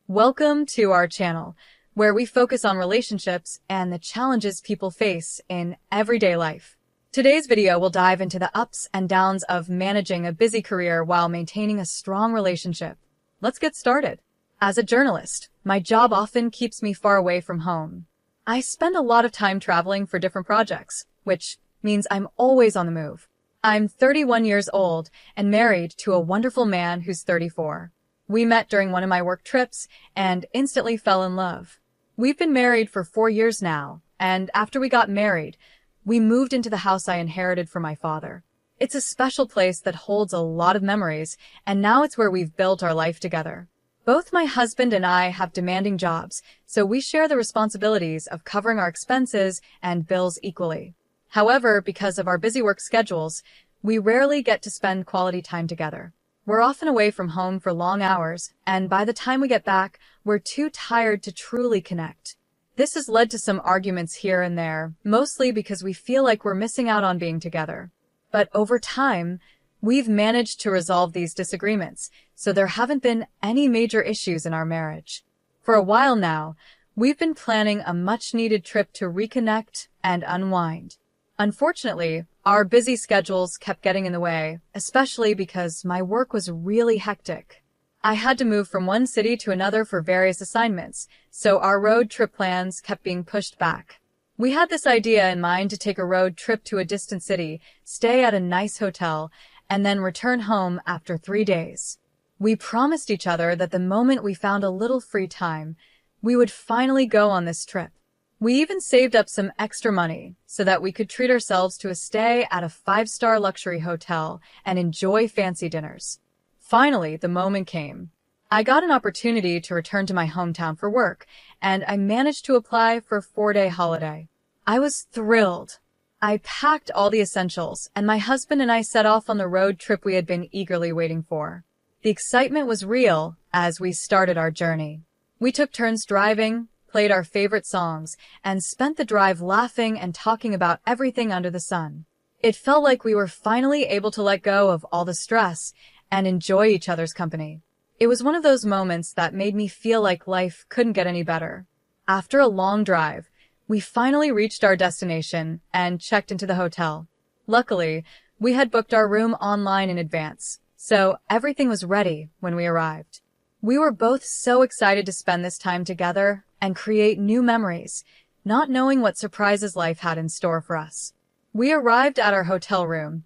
Welcome to our channel, where we focus on relationships and the challenges people face in everyday life. Today's video will dive into the ups and downs of managing a busy career while maintaining a strong relationship. Let's get started. As a journalist, my job often keeps me far away from home. I spend a lot of time traveling for different projects, which means I'm always on the move. I'm 31 years old and married to a wonderful man who's 34. We met during one of my work trips and instantly fell in love. We've been married for 4 years now, and after we got married, we moved into the house I inherited from my father. It's a special place that holds a lot of memories, and now it's where we've built our life together. Both my husband and I have demanding jobs, so we share the responsibilities of covering our expenses and bills equally. However, because of our busy work schedules, we rarely get to spend quality time together. We're often away from home for long hours, and by the time we get back, we're too tired to truly connect. This has led to some arguments here and there, mostly because we feel like we're missing out on being together. But over time, we've managed to resolve these disagreements, so there haven't been any major issues in our marriage. For a while now, we've been planning a much-needed trip to reconnect and unwind. Unfortunately, our busy schedules kept getting in the way, especially because my work was really hectic. I had to move from one city to another for various assignments, so our road trip plans kept being pushed back. We had this idea in mind to take a road trip to a distant city, stay at a nice hotel, and then return home after 3 days. We promised each other that the moment we found a little free time, we would finally go on this trip. We even saved up some extra money so that we could treat ourselves to a stay at a 5-star luxury hotel and enjoy fancy dinners. Finally, the moment came. I got an opportunity to return to my hometown for work, and I managed to apply for a 4-day holiday. I was thrilled. I packed all the essentials, and my husband and I set off on the road trip we had been eagerly waiting for. The excitement was real as we started our journey. We took turns driving, played our favorite songs, and spent the drive laughing and talking about everything under the sun. It felt like we were finally able to let go of all the stress and enjoy each other's company. It was one of those moments that made me feel like life couldn't get any better. After a long drive, we finally reached our destination and checked into the hotel. Luckily, we had booked our room online in advance, so everything was ready when we arrived. We were both so excited to spend this time together and create new memories, not knowing what surprises life had in store for us. We arrived at our hotel room,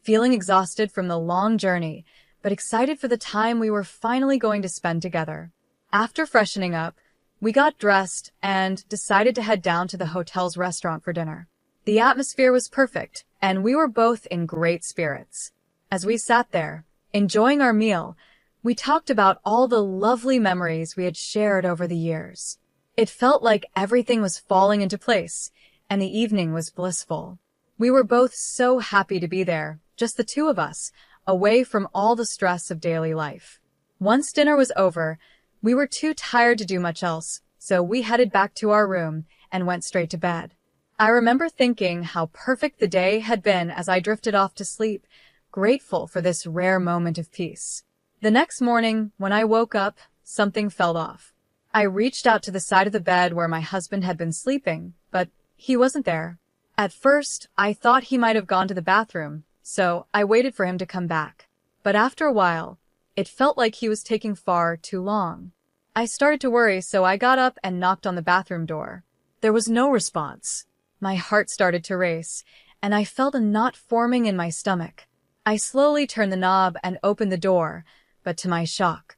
feeling exhausted from the long journey, but excited for the time we were finally going to spend together. After freshening up, we got dressed and decided to head down to the hotel's restaurant for dinner. The atmosphere was perfect, and we were both in great spirits. As we sat there, enjoying our meal, we talked about all the lovely memories we had shared over the years. It felt like everything was falling into place, and the evening was blissful. We were both so happy to be there, just the two of us, away from all the stress of daily life. Once dinner was over, we were too tired to do much else, so we headed back to our room and went straight to bed. I remember thinking how perfect the day had been as I drifted off to sleep, grateful for this rare moment of peace. The next morning, when I woke up, something felt off. I reached out to the side of the bed where my husband had been sleeping, but he wasn't there. At first, I thought he might have gone to the bathroom, so I waited for him to come back. But after a while, it felt like he was taking far too long. I started to worry, so I got up and knocked on the bathroom door. There was no response. My heart started to race, and I felt a knot forming in my stomach. I slowly turned the knob and opened the door, but to my shock,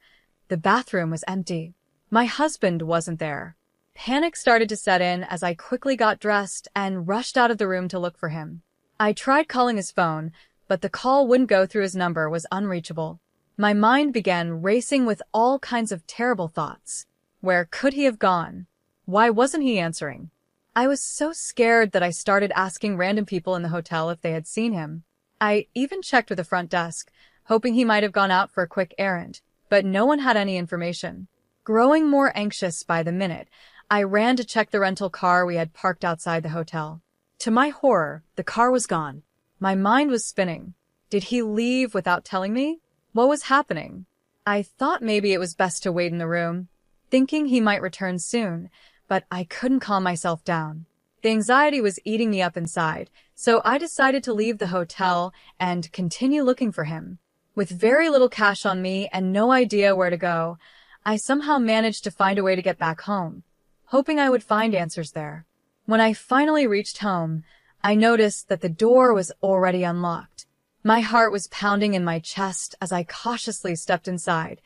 the bathroom was empty. My husband wasn't there. Panic started to set in as I quickly got dressed and rushed out of the room to look for him. I tried calling his phone, but the call wouldn't go through. His number was unreachable. My mind began racing with all kinds of terrible thoughts. Where could he have gone? Why wasn't he answering? I was so scared that I started asking random people in the hotel if they had seen him. I even checked with the front desk, hoping he might have gone out for a quick errand, but no one had any information. Growing more anxious by the minute, I ran to check the rental car we had parked outside the hotel. To my horror, the car was gone. My mind was spinning. Did he leave without telling me? What was happening? I thought maybe it was best to wait in the room, thinking he might return soon, but I couldn't calm myself down. The anxiety was eating me up inside, so I decided to leave the hotel and continue looking for him. With very little cash on me and no idea where to go, I somehow managed to find a way to get back home, hoping I would find answers there. When I finally reached home, I noticed that the door was already unlocked. My heart was pounding in my chest as I cautiously stepped inside,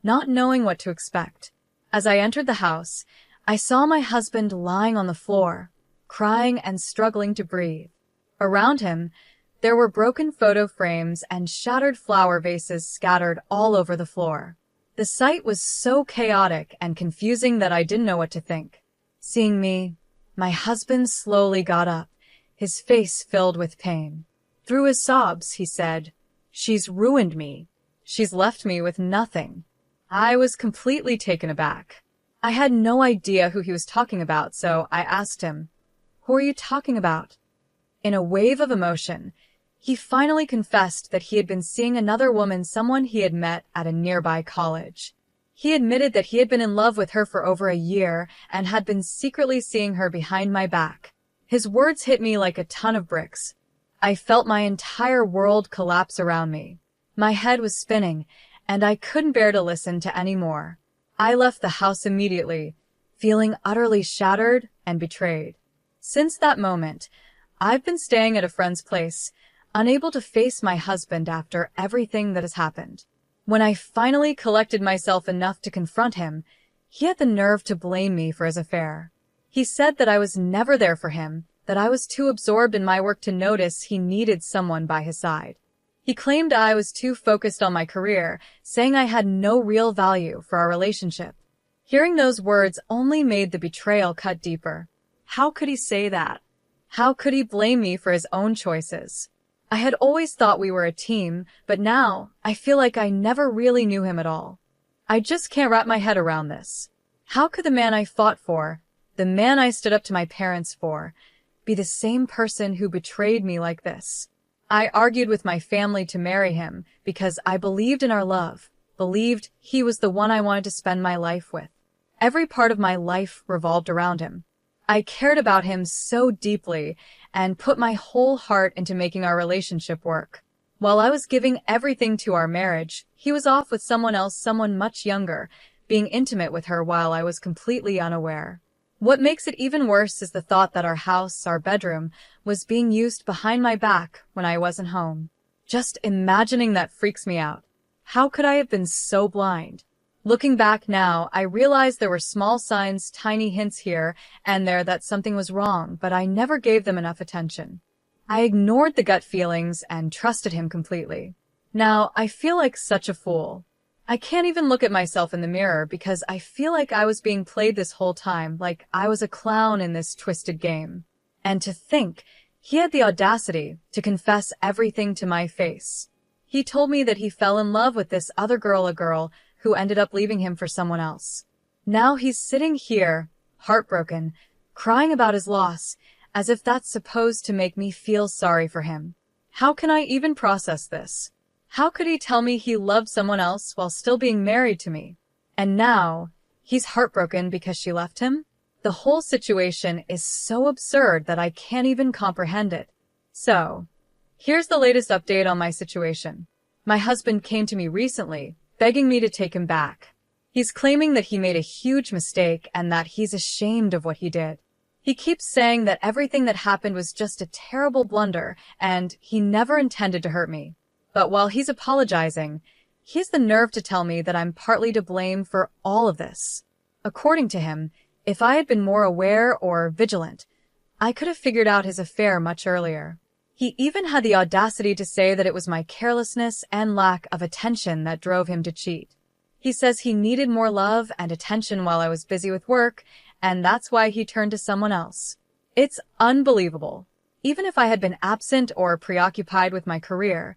not knowing what to expect. As I entered the house, I saw my husband lying on the floor, crying and struggling to breathe. Around him, there were broken photo frames and shattered flower vases scattered all over the floor. The sight was so chaotic and confusing that I didn't know what to think. Seeing me, my husband slowly got up, his face filled with pain. Through his sobs, he said, "She's ruined me. She's left me with nothing." I was completely taken aback. I had no idea who he was talking about, so I asked him, "Who are you talking about?" In a wave of emotion, he finally confessed that he had been seeing another woman, someone he had met at a nearby college. He admitted that he had been in love with her for over a year and had been secretly seeing her behind my back. His words hit me like a ton of bricks. I felt my entire world collapse around me. My head was spinning, and I couldn't bear to listen to any more. I left the house immediately, feeling utterly shattered and betrayed. Since that moment, I've been staying at a friend's place, unable to face my husband after everything that has happened. When I finally collected myself enough to confront him, he had the nerve to blame me for his affair. He said that I was never there for him, that I was too absorbed in my work to notice he needed someone by his side. He claimed I was too focused on my career, saying I had no real value for our relationship. Hearing those words only made the betrayal cut deeper. How could he say that? How could he blame me for his own choices? I had always thought we were a team, but now I feel like I never really knew him at all. I just can't wrap my head around this. How could the man I fought for, the man I stood up to my parents for, be the same person who betrayed me like this? I argued with my family to marry him because I believed in our love, believed he was the one I wanted to spend my life with. Every part of my life revolved around him. I cared about him so deeply and put my whole heart into making our relationship work. While I was giving everything to our marriage, he was off with someone else, someone much younger, being intimate with her while I was completely unaware. What makes it even worse is the thought that our house, our bedroom, was being used behind my back when I wasn't home. Just imagining that freaks me out. How could I have been so blind? Looking back now, I realize there were small signs, tiny hints here and there that something was wrong, but I never gave them enough attention. I ignored the gut feelings and trusted him completely. Now, I feel like such a fool. I can't even look at myself in the mirror because I feel like I was being played this whole time, like I was a clown in this twisted game. And to think, he had the audacity to confess everything to my face. He told me that he fell in love with this other girl, a girl who ended up leaving him for someone else. Now he's sitting here, heartbroken, crying about his loss, as if that's supposed to make me feel sorry for him. How can I even process this? How could he tell me he loved someone else while still being married to me? And now, he's heartbroken because she left him? The whole situation is so absurd that I can't even comprehend it. So, here's the latest update on my situation. My husband came to me recently, begging me to take him back. He's claiming that he made a huge mistake and that he's ashamed of what he did. He keeps saying that everything that happened was just a terrible blunder and he never intended to hurt me. But while he's apologizing, he has the nerve to tell me that I'm partly to blame for all of this. According to him, if I had been more aware or vigilant, I could have figured out his affair much earlier. He even had the audacity to say that it was my carelessness and lack of attention that drove him to cheat. He says he needed more love and attention while I was busy with work, and that's why he turned to someone else. It's unbelievable. Even if I had been absent or preoccupied with my career,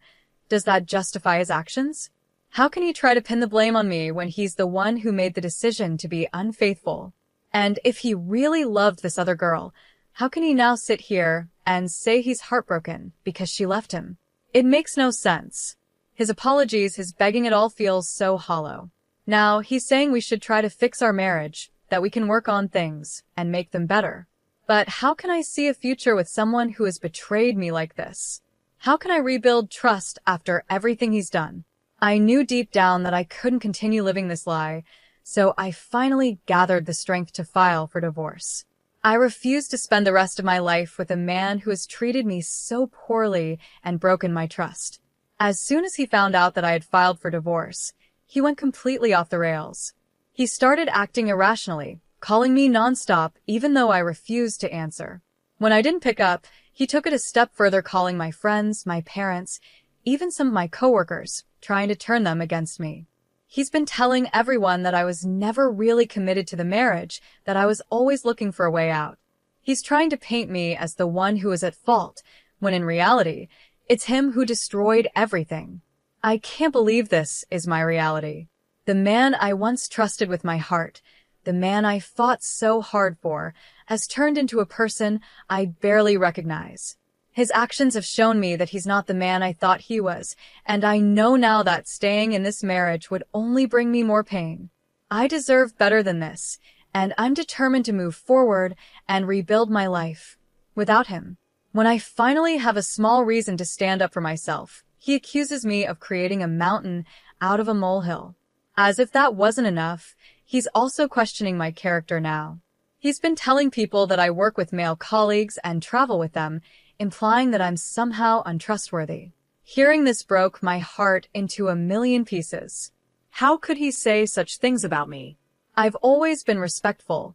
does that justify his actions? How can he try to pin the blame on me when he's the one who made the decision to be unfaithful? And if he really loved this other girl, how can he now sit here and say he's heartbroken because she left him? It makes no sense. His apologies, his begging, it all feels so hollow. Now, he's saying we should try to fix our marriage, that we can work on things and make them better. But how can I see a future with someone who has betrayed me like this? How can I rebuild trust after everything he's done? I knew deep down that I couldn't continue living this lie, so I finally gathered the strength to file for divorce. I refused to spend the rest of my life with a man who has treated me so poorly and broken my trust. As soon as he found out that I had filed for divorce, he went completely off the rails. He started acting irrationally, calling me nonstop even though I refused to answer. When I didn't pick up, he took it a step further, calling my friends, my parents, even some of my coworkers, trying to turn them against me. He's been telling everyone that I was never really committed to the marriage, that I was always looking for a way out. He's trying to paint me as the one who is at fault, when in reality, it's him who destroyed everything. I can't believe this is my reality. The man I once trusted with my heart, the man I fought so hard for, has turned into a person I barely recognize. His actions have shown me that he's not the man I thought he was, and I know now that staying in this marriage would only bring me more pain. I deserve better than this, and I'm determined to move forward and rebuild my life without him. When I finally have a small reason to stand up for myself, he accuses me of creating a mountain out of a molehill. As if that wasn't enough, he's also questioning my character now. He's been telling people that I work with male colleagues and travel with them, implying that I'm somehow untrustworthy. Hearing this broke my heart into a million pieces. How could he say such things about me? I've always been respectful,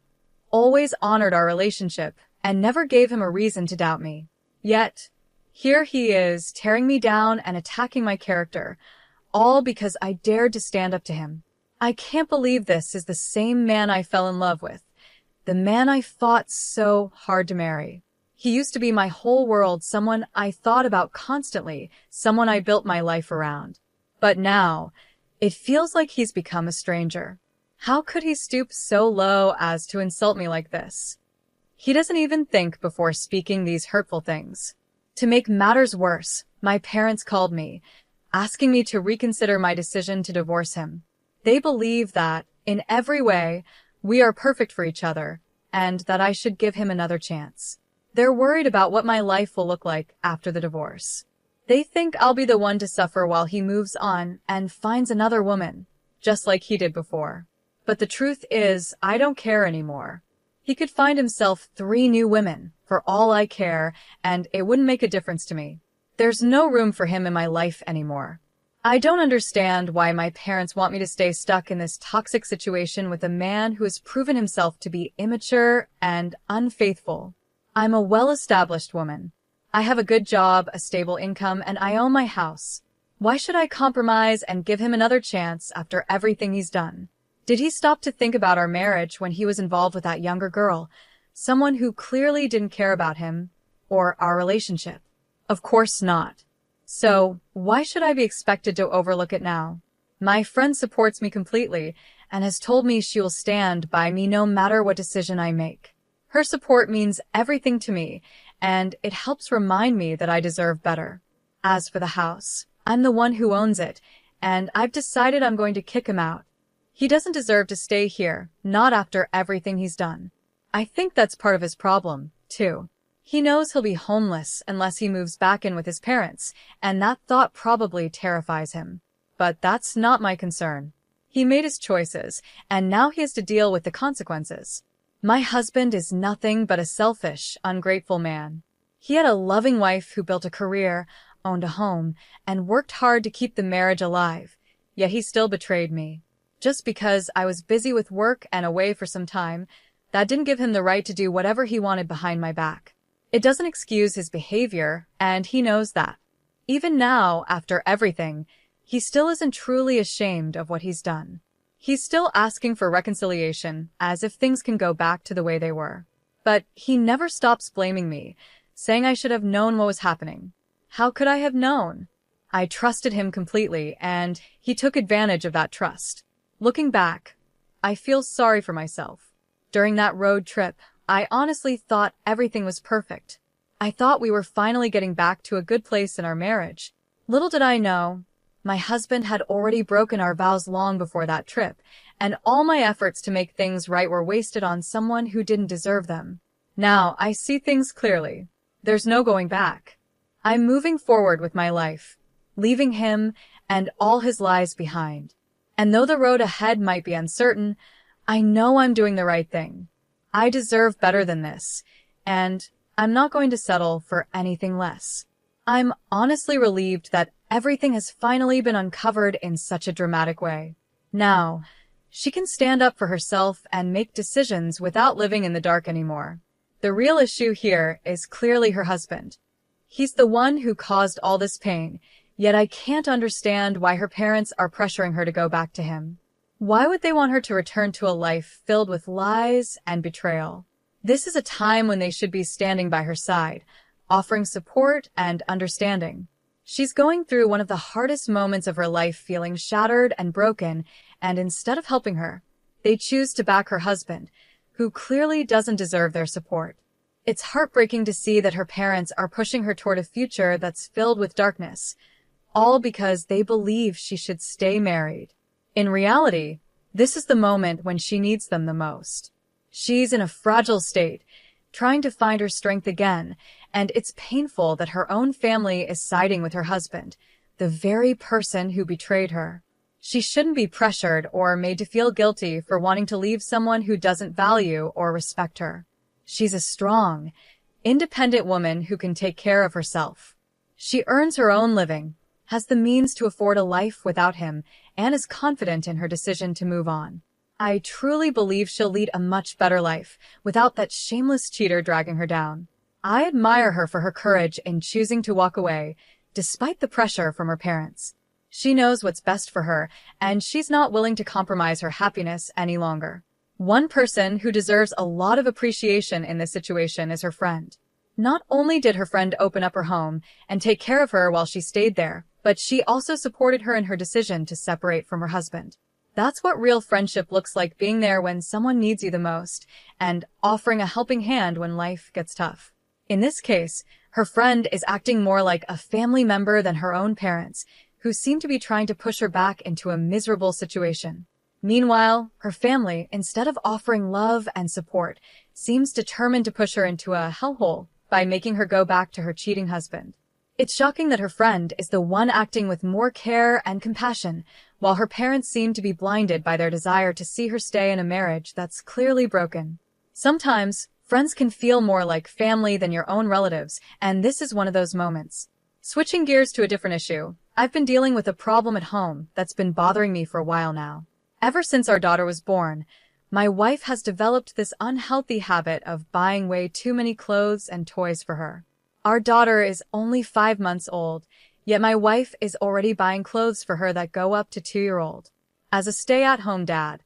always honored our relationship, and never gave him a reason to doubt me. Yet, here he is, tearing me down and attacking my character, all because I dared to stand up to him. I can't believe this is the same man I fell in love with, the man I fought so hard to marry. He used to be my whole world, someone I thought about constantly, someone I built my life around. But now, it feels like he's become a stranger. How could he stoop so low as to insult me like this? He doesn't even think before speaking these hurtful things. To make matters worse, my parents called me, asking me to reconsider my decision to divorce him. They believe that, in every way, we are perfect for each other, and that I should give him another chance. They're worried about what my life will look like after the divorce. They think I'll be the one to suffer while he moves on and finds another woman, just like he did before. But the truth is, I don't care anymore. He could find himself 3 new women, for all I care, and it wouldn't make a difference to me. There's no room for him in my life anymore. I don't understand why my parents want me to stay stuck in this toxic situation with a man who has proven himself to be immature and unfaithful. I'm a well-established woman. I have a good job, a stable income, and I own my house. Why should I compromise and give him another chance after everything he's done? Did he stop to think about our marriage when he was involved with that younger girl, someone who clearly didn't care about him or our relationship? Of course not. So, why should I be expected to overlook it now? My friend supports me completely and has told me she will stand by me no matter what decision I make. Her support means everything to me, and it helps remind me that I deserve better. As for the house, I'm the one who owns it, and I've decided I'm going to kick him out. He doesn't deserve to stay here, not after everything he's done. I think that's part of his problem, too. He knows he'll be homeless unless he moves back in with his parents, and that thought probably terrifies him. But that's not my concern. He made his choices, and now he has to deal with the consequences. My husband is nothing but a selfish, ungrateful man. He had a loving wife who built a career, owned a home, and worked hard to keep the marriage alive, yet he still betrayed me. Just because I was busy with work and away for some time, that didn't give him the right to do whatever he wanted behind my back. It doesn't excuse his behavior, and he knows that. Even now, after everything, he still isn't truly ashamed of what he's done. He's still asking for reconciliation, as if things can go back to the way they were. But he never stops blaming me, saying I should have known what was happening. How could I have known? I trusted him completely, and he took advantage of that trust. Looking back, I feel sorry for myself. During that road trip, I honestly thought everything was perfect. I thought we were finally getting back to a good place in our marriage. Little did I know, My husband had already broken our vows long before that trip, and all my efforts to make things right were wasted on someone who didn't deserve them. Now, I see things clearly. There's no going back. I'm moving forward with my life, leaving him and all his lies behind. And though the road ahead might be uncertain, I know I'm doing the right thing. I deserve better than this, and I'm not going to settle for anything less. I'm honestly relieved that everything has finally been uncovered in such a dramatic way. Now, she can stand up for herself and make decisions without living in the dark anymore. The real issue here is clearly her husband. He's the one who caused all this pain, yet I can't understand why her parents are pressuring her to go back to him. Why would they want her to return to a life filled with lies and betrayal? This is a time when they should be standing by her side, offering support and understanding. She's going through one of the hardest moments of her life, feeling shattered and broken, and instead of helping her, they choose to back her husband, who clearly doesn't deserve their support. It's heartbreaking to see that her parents are pushing her toward a future that's filled with darkness, all because they believe she should stay married. In reality, this is the moment when she needs them the most. She's in a fragile state, trying to find her strength again, and it's painful that her own family is siding with her husband, the very person who betrayed her. She shouldn't be pressured or made to feel guilty for wanting to leave someone who doesn't value or respect her. She's a strong, independent woman who can take care of herself. She earns her own living, has the means to afford a life without him, and is confident in her decision to move on. I truly believe she'll lead a much better life without that shameless cheater dragging her down. I admire her for her courage in choosing to walk away, despite the pressure from her parents. She knows what's best for her, and she's not willing to compromise her happiness any longer. One person who deserves a lot of appreciation in this situation is her friend. Not only did her friend open up her home and take care of her while she stayed there, but she also supported her in her decision to separate from her husband. That's what real friendship looks like, being there when someone needs you the most and offering a helping hand when life gets tough. In this case, her friend is acting more like a family member than her own parents, who seem to be trying to push her back into a miserable situation. Meanwhile, her family, instead of offering love and support, seems determined to push her into a hellhole by making her go back to her cheating husband. It's shocking that her friend is the one acting with more care and compassion, while her parents seem to be blinded by their desire to see her stay in a marriage that's clearly broken. Sometimes, friends can feel more like family than your own relatives, and this is one of those moments. Switching gears to a different issue, I've been dealing with a problem at home that's been bothering me for a while now. Ever since our daughter was born, my wife has developed this unhealthy habit of buying way too many clothes and toys for her. Our daughter is only 5 months old, yet my wife is already buying clothes for her that go up to 2-year-old. As a stay-at-home dad,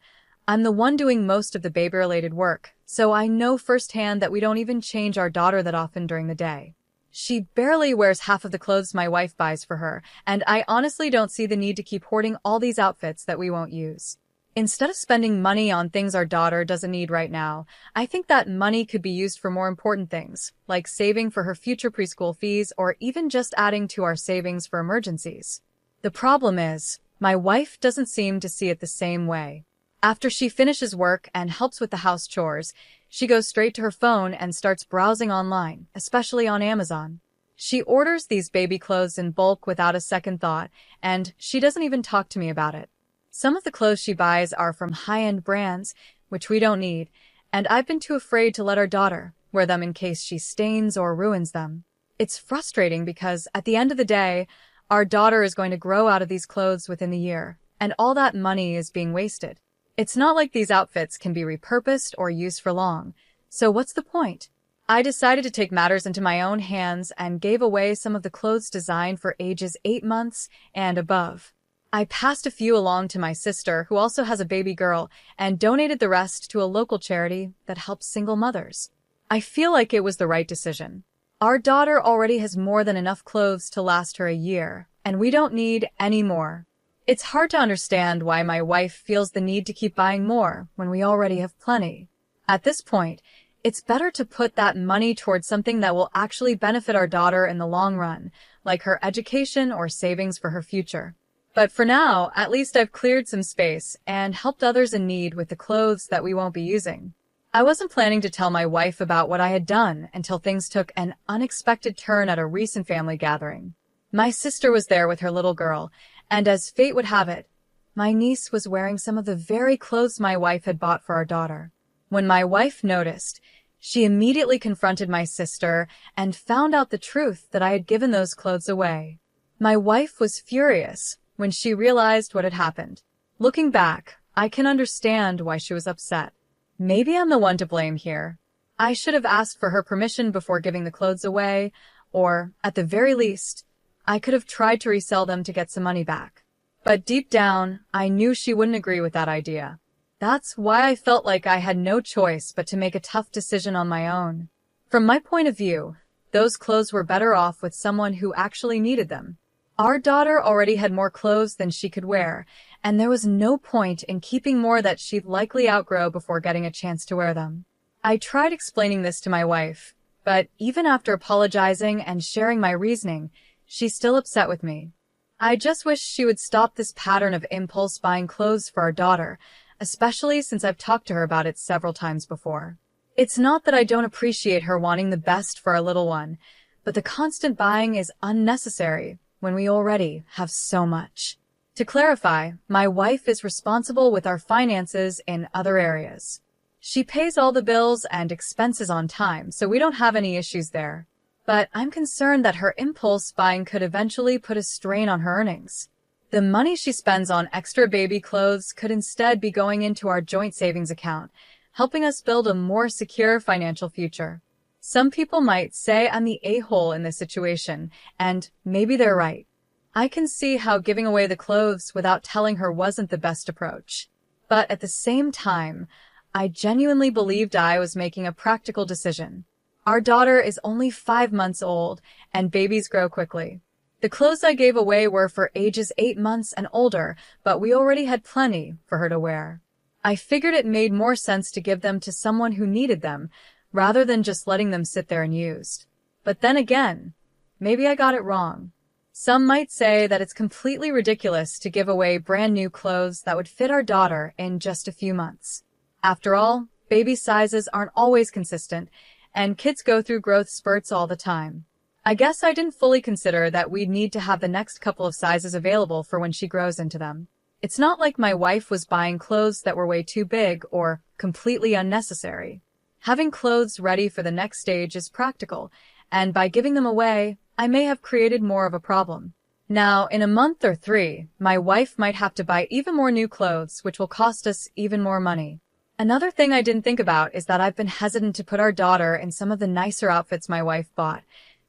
I'm the one doing most of the baby-related work, so I know firsthand that we don't even change our daughter that often during the day. She barely wears half of the clothes my wife buys for her, and I honestly don't see the need to keep hoarding all these outfits that we won't use. Instead of spending money on things our daughter doesn't need right now, I think that money could be used for more important things, like saving for her future preschool fees or even just adding to our savings for emergencies. The problem is, my wife doesn't seem to see it the same way. After she finishes work and helps with the house chores, she goes straight to her phone and starts browsing online, especially on Amazon. She orders these baby clothes in bulk without a second thought, and she doesn't even talk to me about it. Some of the clothes she buys are from high-end brands, which we don't need, and I've been too afraid to let our daughter wear them in case she stains or ruins them. It's frustrating because, at the end of the day, our daughter is going to grow out of these clothes within the year, and all that money is being wasted. It's not like these outfits can be repurposed or used for long, so what's the point? I decided to take matters into my own hands and gave away some of the clothes designed for ages 8 months and above. I passed a few along to my sister, who also has a baby girl, and donated the rest to a local charity that helps single mothers. I feel like it was the right decision. Our daughter already has more than enough clothes to last her a year, and we don't need any more. It's hard to understand why my wife feels the need to keep buying more when we already have plenty. At this point, it's better to put that money towards something that will actually benefit our daughter in the long run, like her education or savings for her future. But for now, at least I've cleared some space and helped others in need with the clothes that we won't be using. I wasn't planning to tell my wife about what I had done until things took an unexpected turn at a recent family gathering. My sister was there with her little girl, and as fate would have it, my niece was wearing some of the very clothes my wife had bought for our daughter. When my wife noticed, she immediately confronted my sister and found out the truth that I had given those clothes away. My wife was furious when she realized what had happened. Looking back, I can understand why she was upset. Maybe I'm the one to blame here. I should have asked for her permission before giving the clothes away, or, at the very least, I could have tried to resell them to get some money back. But deep down, I knew she wouldn't agree with that idea. That's why I felt like I had no choice but to make a tough decision on my own. From my point of view, those clothes were better off with someone who actually needed them. Our daughter already had more clothes than she could wear, and there was no point in keeping more that she'd likely outgrow before getting a chance to wear them. I tried explaining this to my wife, but even after apologizing and sharing my reasoning, she's still upset with me. I just wish she would stop this pattern of impulse buying clothes for our daughter, especially since I've talked to her about it several times before. It's not that I don't appreciate her wanting the best for our little one, but the constant buying is unnecessary when we already have so much. To clarify, my wife is responsible with our finances in other areas. She pays all the bills and expenses on time, so we don't have any issues there. But I'm concerned that her impulse buying could eventually put a strain on her earnings. The money she spends on extra baby clothes could instead be going into our joint savings account, helping us build a more secure financial future. Some people might say I'm the a-hole in this situation, and maybe they're right. I can see how giving away the clothes without telling her wasn't the best approach. But at the same time, I genuinely believed I was making a practical decision. Our daughter is only 5 months old, and babies grow quickly. The clothes I gave away were for ages 8 months and older, but we already had plenty for her to wear. I figured it made more sense to give them to someone who needed them, rather than just letting them sit there unused. But then again, maybe I got it wrong. Some might say that it's completely ridiculous to give away brand new clothes that would fit our daughter in just a few months. After all, baby sizes aren't always consistent, and kids go through growth spurts all the time. I guess I didn't fully consider that we'd need to have the next couple of sizes available for when she grows into them. It's not like my wife was buying clothes that were way too big or completely unnecessary. Having clothes ready for the next stage is practical, and by giving them away, I may have created more of a problem. Now, in a month or 3, my wife might have to buy even more new clothes, which will cost us even more money. Another thing I didn't think about is that I've been hesitant to put our daughter in some of the nicer outfits my wife bought,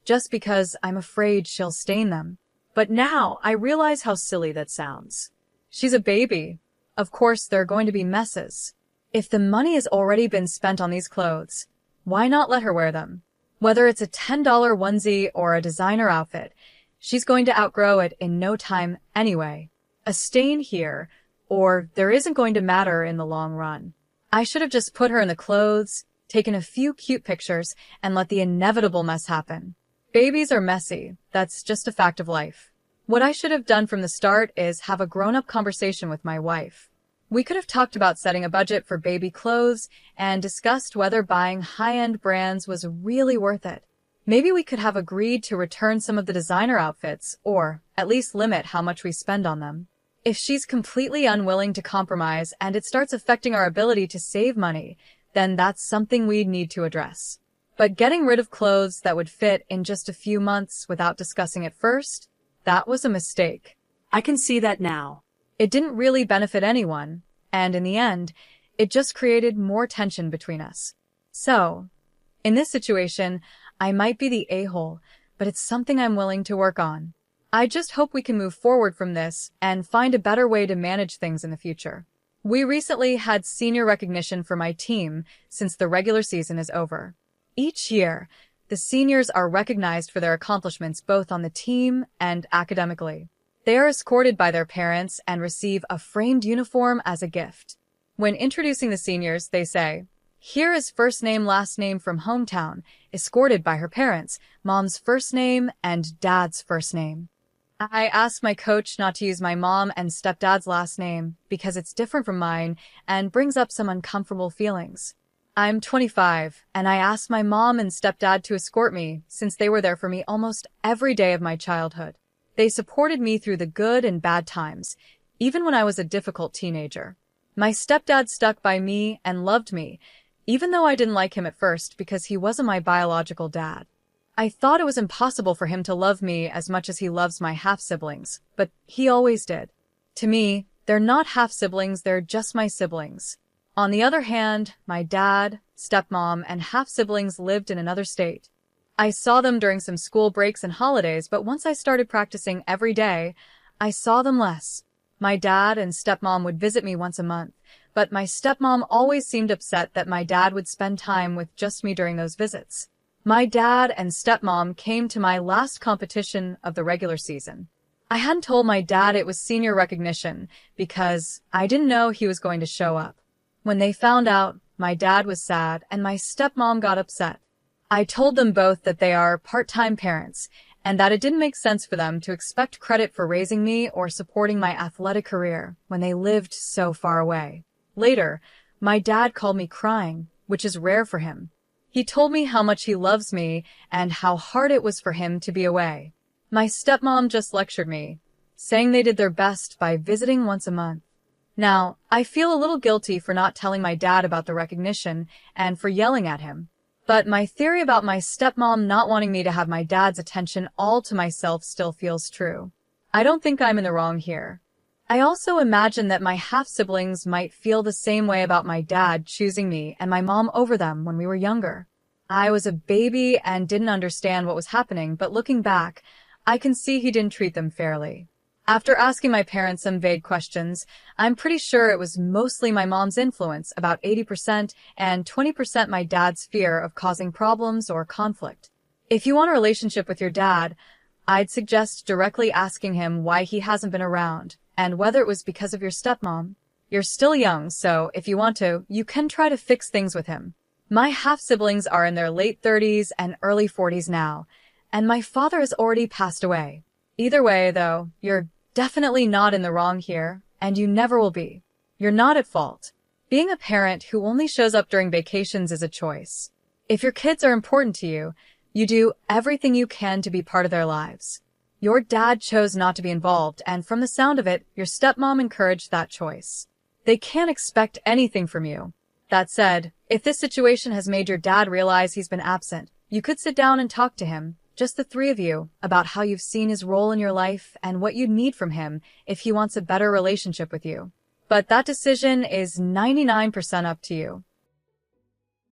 just because I'm afraid she'll stain them. But now I realize how silly that sounds. She's a baby. Of course, there are going to be messes. If the money has already been spent on these clothes, why not let her wear them? Whether it's a $10 onesie or a designer outfit, she's going to outgrow it in no time anyway. A stain here, or there isn't going to matter in the long run. I should have just put her in the clothes, taken a few cute pictures, and let the inevitable mess happen. Babies are messy. That's just a fact of life. What I should have done from the start is have a grown-up conversation with my wife. We could have talked about setting a budget for baby clothes and discussed whether buying high-end brands was really worth it. Maybe we could have agreed to return some of the designer outfits, or at least limit how much we spend on them. If she's completely unwilling to compromise and it starts affecting our ability to save money, then that's something we'd need to address. But getting rid of clothes that would fit in just a few months without discussing it first, that was a mistake. I can see that now. It didn't really benefit anyone, and in the end, it just created more tension between us. So, in this situation, I might be the a-hole, but it's something I'm willing to work on. I just hope we can move forward from this and find a better way to manage things in the future. We recently had senior recognition for my team since the regular season is over. Each year, the seniors are recognized for their accomplishments both on the team and academically. They are escorted by their parents and receive a framed uniform as a gift. When introducing the seniors, they say, "Here is first name, last name from hometown, escorted by her parents, mom's first name and dad's first name." I asked my coach not to use my mom and stepdad's last name because it's different from mine and brings up some uncomfortable feelings. I'm 25, and I asked my mom and stepdad to escort me since they were there for me almost every day of my childhood. They supported me through the good and bad times, even when I was a difficult teenager. My stepdad stuck by me and loved me, even though I didn't like him at first because he wasn't my biological dad. I thought it was impossible for him to love me as much as he loves my half-siblings, but he always did. To me, they're not half-siblings, they're just my siblings. On the other hand, my dad, stepmom, and half-siblings lived in another state. I saw them during some school breaks and holidays, but once I started practicing every day, I saw them less. My dad and stepmom would visit me once a month, but my stepmom always seemed upset that my dad would spend time with just me during those visits. My dad and stepmom came to my last competition of the regular season. I hadn't told my dad it was senior recognition because I didn't know he was going to show up. When they found out, my dad was sad and my stepmom got upset. I told them both that they are part-time parents and that it didn't make sense for them to expect credit for raising me or supporting my athletic career when they lived so far away. Later, my dad called me crying, which is rare for him. He told me how much he loves me and how hard it was for him to be away. My stepmom just lectured me, saying they did their best by visiting once a month. Now, I feel a little guilty for not telling my dad about the recognition and for yelling at him. But my theory about my stepmom not wanting me to have my dad's attention all to myself still feels true. I don't think I'm in the wrong here. I also imagine that my half-siblings might feel the same way about my dad choosing me and my mom over them when we were younger. I was a baby and didn't understand what was happening, but looking back, I can see he didn't treat them fairly. After asking my parents some vague questions, I'm pretty sure it was mostly my mom's influence, about 80%, and 20% my dad's fear of causing problems or conflict. If you want a relationship with your dad, I'd suggest directly asking him why he hasn't been around, and whether it was because of your stepmom. You're still young, so if you want to, you can try to fix things with him. My half-siblings are in their late 30s and early 40s now, and my father has already passed away. Either way, though, you're definitely not in the wrong here, and you never will be. You're not at fault. Being a parent who only shows up during vacations is a choice. If your kids are important to you, you do everything you can to be part of their lives. Your dad chose not to be involved, and from the sound of it, your stepmom encouraged that choice. They can't expect anything from you. That said, if this situation has made your dad realize he's been absent, you could sit down and talk to him, just the three of you, about how you've seen his role in your life and what you'd need from him if he wants a better relationship with you. But that decision is 99% up to you.